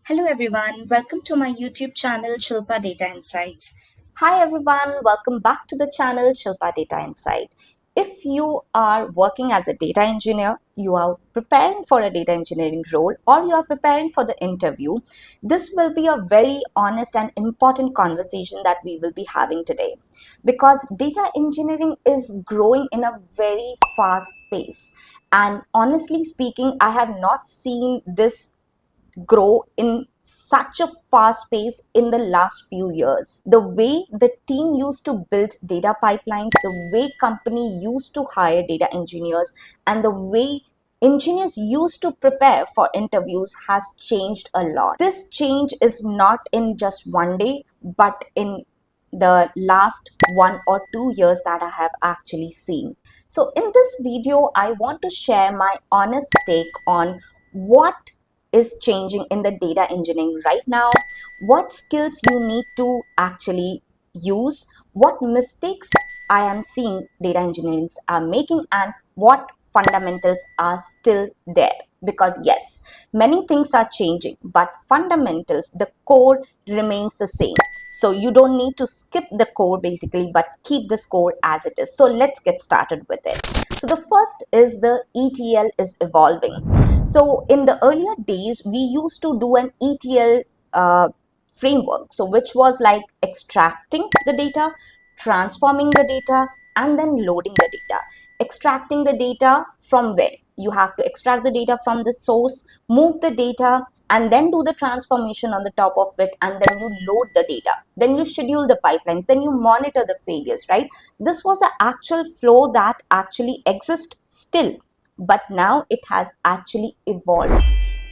Hello everyone, welcome to my YouTube channel Shilpa Data Insights. Hi everyone, welcome back to the channel Shilpa Data Insight. If you are working as a data engineer, you are preparing for a data engineering role, or you are preparing for the interview, this will be a very honest and important conversation that we will be having today. Because data engineering is growing in a very fast pace. And honestly speaking, I have not seen this grow in such a fast pace in the last few years. The way the team used to build data pipelines, the way company used to hire data engineers, and the way engineers used to prepare for interviews has changed a lot. This change is not in just one day, but in the last 1 or 2 years that I have actually seen. So in this video, I want to share my honest take on what is changing in the data engineering right now, what skills you need to actually use, what mistakes I am seeing data engineers are making, and what fundamentals are still there. Because yes, many things are changing, but fundamentals, the core remains the same. So you don't need to skip the core basically, but keep the core as it is. So let's get started with it. So the first is the ETL is evolving. So in the earlier days, we used to do an ETL framework. So which was like extracting the data, transforming the data, and then loading the data. Extracting the data from where? You have to extract the data from the source, move the data, and then do the transformation on the top of it, and then you load the data. Then you schedule the pipelines, then you monitor the failures, right? This was the actual flow that actually exists still, but now it has actually evolved.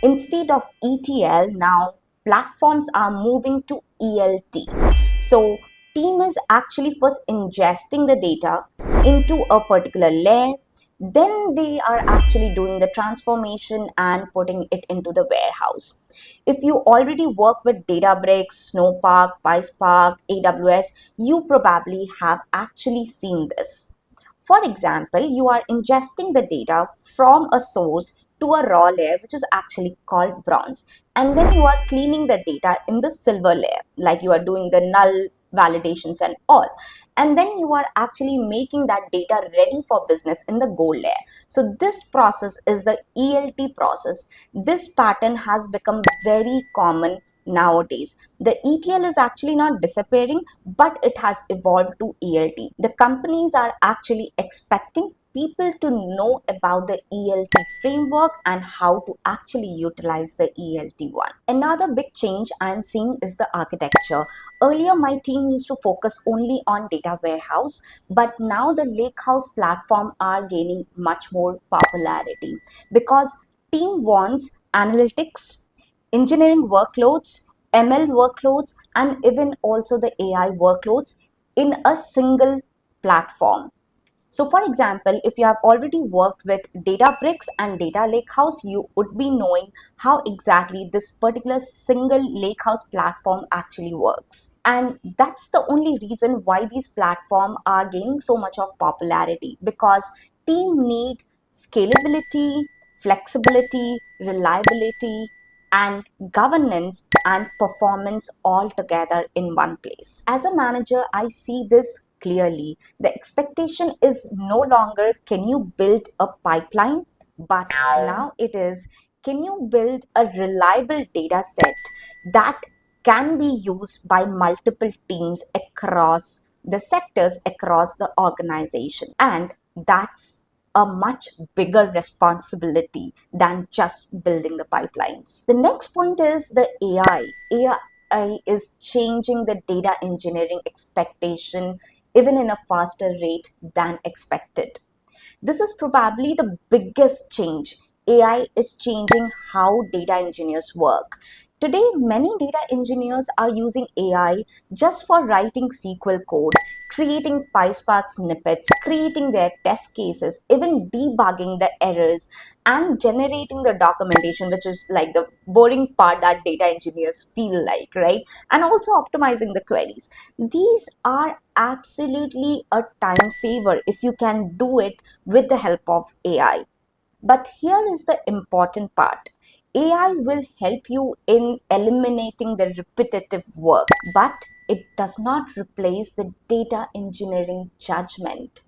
Instead of ETL, now platforms are moving to ELT. So team is actually first ingesting the data into a particular layer, then they are actually doing the transformation and putting it into the warehouse. If you already work with Databricks, Snowpark, PySpark, AWS, you probably have actually seen this. For example, you are ingesting the data from a source to a raw layer, which is actually called bronze. And then you are cleaning the data in the silver layer, like you are doing the null validations and all. And then you are actually making that data ready for business in the gold layer. So this process is the ELT process. This pattern has become very common nowadays. The ETL is actually not disappearing, but it has evolved to ELT. The companies are actually expecting people to know about the ELT framework and how to actually utilize the ELT one. Another big change I'm seeing is the architecture. Earlier, my team used to focus only on data warehouse, but now the Lakehouse platform are gaining much more popularity because team wants analytics, engineering workloads, ML workloads, and even also the AI workloads in a single platform. So for example, if you have already worked with Databricks and Data Lakehouse, you would be knowing how exactly this particular single Lakehouse platform actually works. And that's the only reason why these platforms are gaining so much of popularity, because team need scalability, flexibility, reliability, and governance and performance all together in one place. As a manager, I see this clearly. The expectation is no longer can you build a pipeline, but now it is can you build a reliable data set that can be used by multiple teams across the sectors, across the organization. And that's a much bigger responsibility than just building the pipelines. The next point is the AI. AI is changing the data engineering expectation even in a faster rate than expected. This is probably the biggest change. AI is changing how data engineers work. Today, many data engineers are using AI just for writing SQL code, creating PySpark snippets, creating their test cases, even debugging the errors, and generating the documentation, which is like the boring part that data engineers feel like, right? And also optimizing the queries. These are absolutely a time saver if you can do it with the help of AI. But here is the important part. AI will help you in eliminating the repetitive work, but it does not replace the data engineering judgment.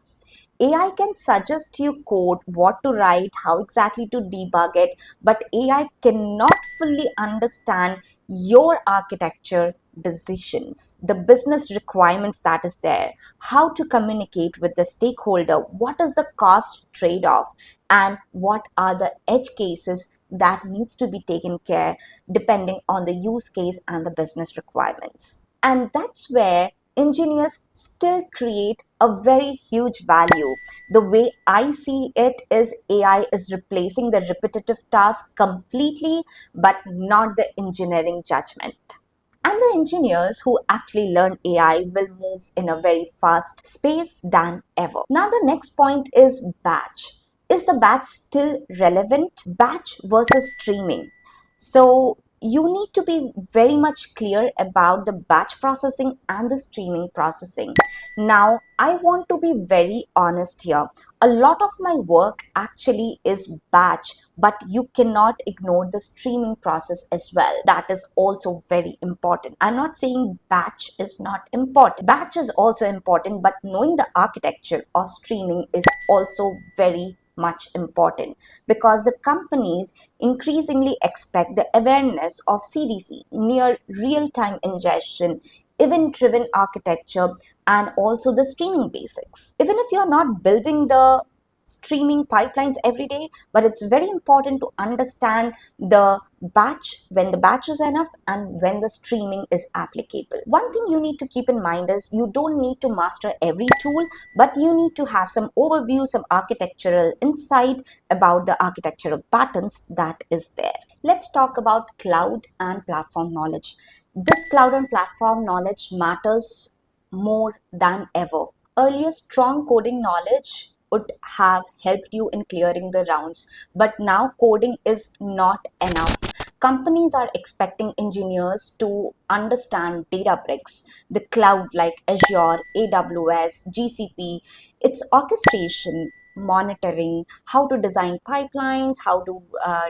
AI can suggest you code, what to write, how exactly to debug it, but AI cannot fully understand your architecture decisions, the business requirements that is there, how to communicate with the stakeholder, what is the cost trade-off, and what are the edge cases that needs to be taken care depending on the use case and the business requirements. And that's where engineers still create a very huge value. The way I see it is AI is replacing the repetitive task completely, but not the engineering judgment. And the engineers who actually learn AI will move in a very fast space than ever. Now, the next point is batch. Is the batch still relevant? Batch versus streaming. So, you need to be very much clear about the batch processing and the streaming processing. Now, I want to be very honest here. A lot of my work actually is batch, but you cannot ignore the streaming process as well. That is also very important. I'm not saying batch is not important. Batch is also important, but knowing the architecture of streaming is also very much important, because the companies increasingly expect the awareness of CDC, near real-time ingestion, event-driven architecture, and also the streaming basics. Even if you're not building the streaming pipelines every day, but it's very important to understand the batch, when the batch is enough and when the streaming is applicable. One thing you need to keep in mind is you don't need to master every tool, but you need to have some overview, some architectural insight about the architectural patterns that is there. Let's talk about cloud and platform knowledge. This cloud and platform knowledge matters more than ever. Earlier, strong coding knowledge would have helped you in clearing the rounds, but now coding is not enough. Companies are expecting engineers to understand Databricks, the cloud like Azure, AWS, GCP, its orchestration, monitoring, how to design pipelines, how to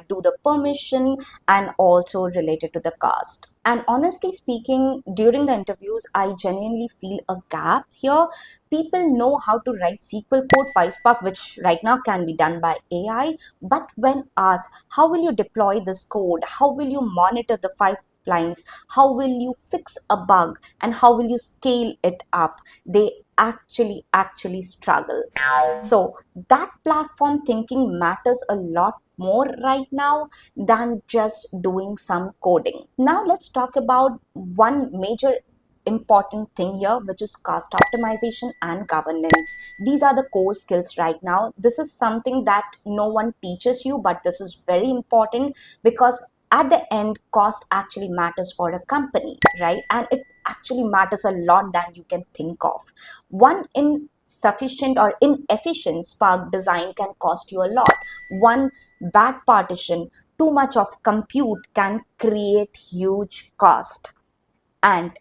do the permission, and also related to the cost. And honestly speaking, during the interviews, I genuinely feel a gap here. People know how to write SQL code, PySpark, which right now can be done by AI. But when asked, how will you deploy this code? How will you monitor the pipelines? How will you fix a bug? And how will you scale it up? They actually struggle. So that platform thinking matters a lot more right now than just doing some coding. Now let's talk about one major important thing here, which is cost optimization and governance. These are the core skills right now. This is something that no one teaches you, but this is very important, because at the end, cost actually matters for a company, right? And it actually matters a lot than you can think of. One insufficient or inefficient Spark design can cost you a lot. One bad partition, too much of compute can create huge cost. And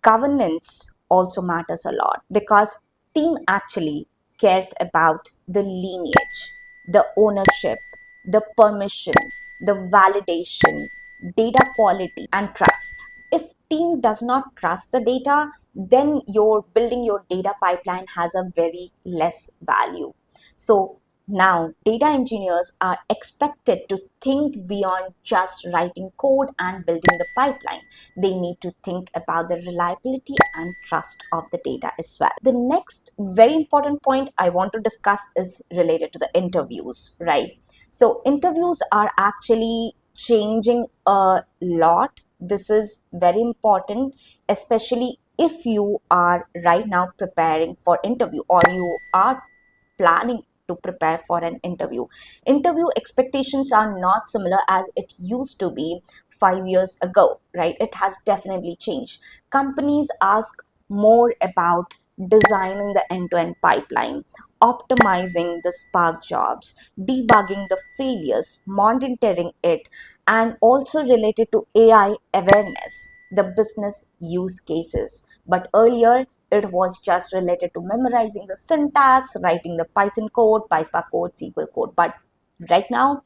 governance also matters a lot, because team actually cares about the lineage, the ownership, the permission, the validation, data quality, and trust. If team does not trust the data, then your building your data pipeline has a very less value. So now data engineers are expected to think beyond just writing code and building the pipeline. They need to think about the reliability and trust of the data as well. The next very important point I want to discuss is related to the interviews, right? So interviews are actually changing a lot. This is very important, especially if you are right now preparing for interview, or you are planning to prepare for an interview. Interview expectations are not similar as it used to be 5 years ago, right? It has definitely changed. Companies ask more about designing the end-to-end pipeline, optimizing the Spark jobs, debugging the failures, monitoring it, and also related to AI awareness, the business use cases. But earlier, it was just related to memorizing the syntax, writing the Python code, PySpark code, SQL code. But right now,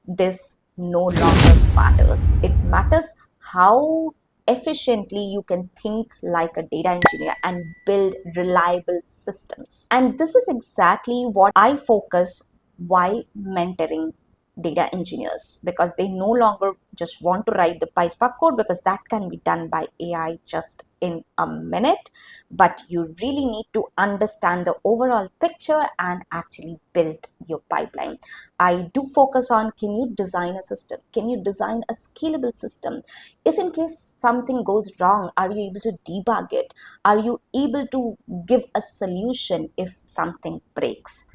this no longer matters. It matters how efficiently you can think like a data engineer and build reliable systems. And this is exactly what I focus while mentoring data engineers, because they no longer just want to write the PySpark code, because that can be done by AI just in a minute, but you really need to understand the overall picture and actually build your pipeline. I do focus on, can you design a system? Can you design a scalable system? If in case something goes wrong, are you able to debug it? Are you able to give a solution if something breaks?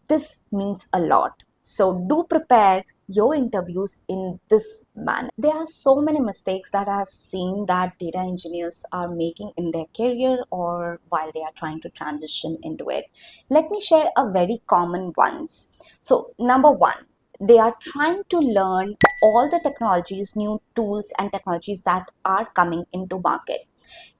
This means a lot. So do prepare your interviews in this manner. There are so many mistakes that I have seen that data engineers are making in their career or while they are trying to transition into it. Let me share a very common ones. So number one, they are trying to learn all the technologies, new tools and technologies that are coming into market.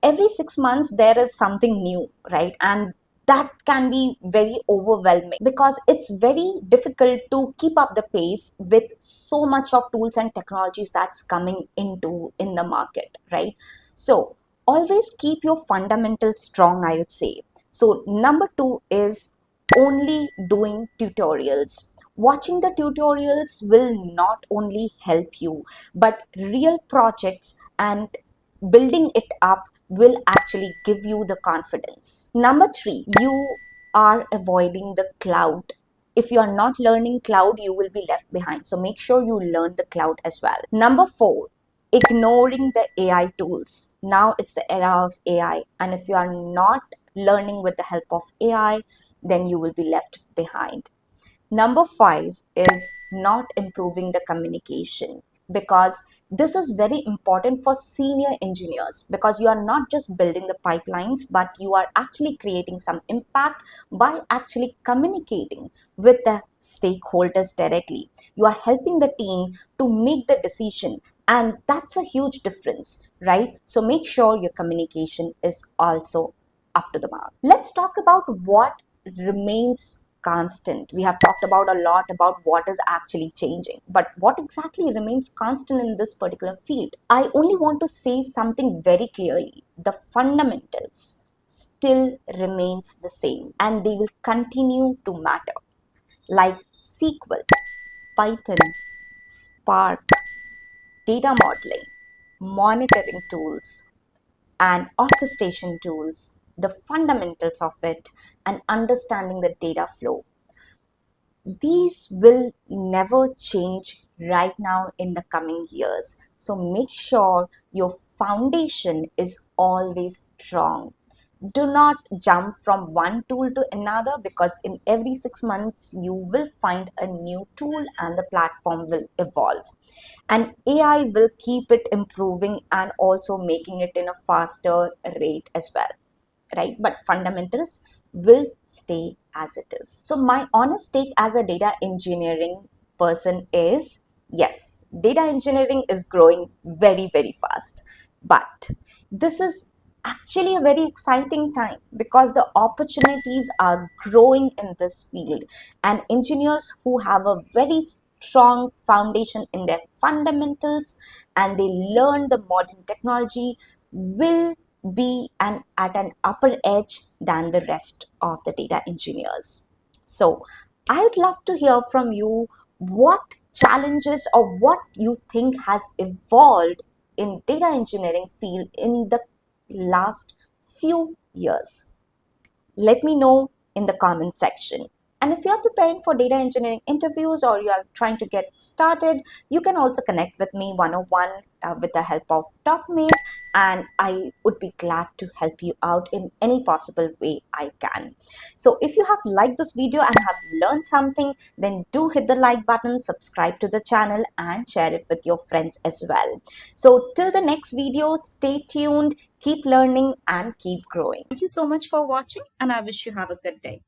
Every 6 months there is something new, right? And that can be very overwhelming because it's very difficult to keep up the pace with so much of tools and technologies that's coming into in the market, right? So always keep your fundamentals strong, I would say. So number two is only doing tutorials. Watching the tutorials will not only help you, but real projects and building it up will actually give you the confidence. Number three, you are avoiding the cloud. If you are not learning cloud, you will be left behind. So make sure you learn the cloud as well. Number four, ignoring the AI tools. Now it's the era of AI. And if you are not learning with the help of AI, then you will be left behind. Number five is not improving the communication, because this is very important for senior engineers, because you are not just building the pipelines, but you are actually creating some impact by actually communicating with the stakeholders directly. You are helping the team to make the decision, and that's a huge difference, right? So make sure your communication is also up to the mark. Let's talk about what remains constant. We have talked about a lot about what is actually changing, but what exactly remains constant in this particular field? I only want to say something very clearly. The fundamentals still remains the same and they will continue to matter, like SQL, Python, Spark, data modeling, monitoring tools, and orchestration tools, the fundamentals of it, and understanding the data flow. These will never change right now in the coming years. So make sure your foundation is always strong. Do not jump from one tool to another, because in every 6 months you will find a new tool and the platform will evolve. And AI will keep it improving and also making it in a faster rate as well, right? But fundamentals will stay as it is. So my honest take as a data engineering person is, yes, data engineering is growing very, very fast. But this is actually a very exciting time because the opportunities are growing in this field, and engineers who have a very strong foundation in their fundamentals and they learn the modern technology will be at an upper edge than the rest of the data engineers. So I would love to hear from you what challenges or what you think has evolved in data engineering field in the last few years. Let me know in the comment section. And if you are preparing for data engineering interviews or you are trying to get started, you can also connect with me one-on-one with the help of TalkMate, and I would be glad to help you out in any possible way I can. So if you have liked this video and have learned something, then do hit the like button, subscribe to the channel and share it with your friends as well. So till the next video, stay tuned, keep learning and keep growing. Thank you so much for watching, and I wish you have a good day.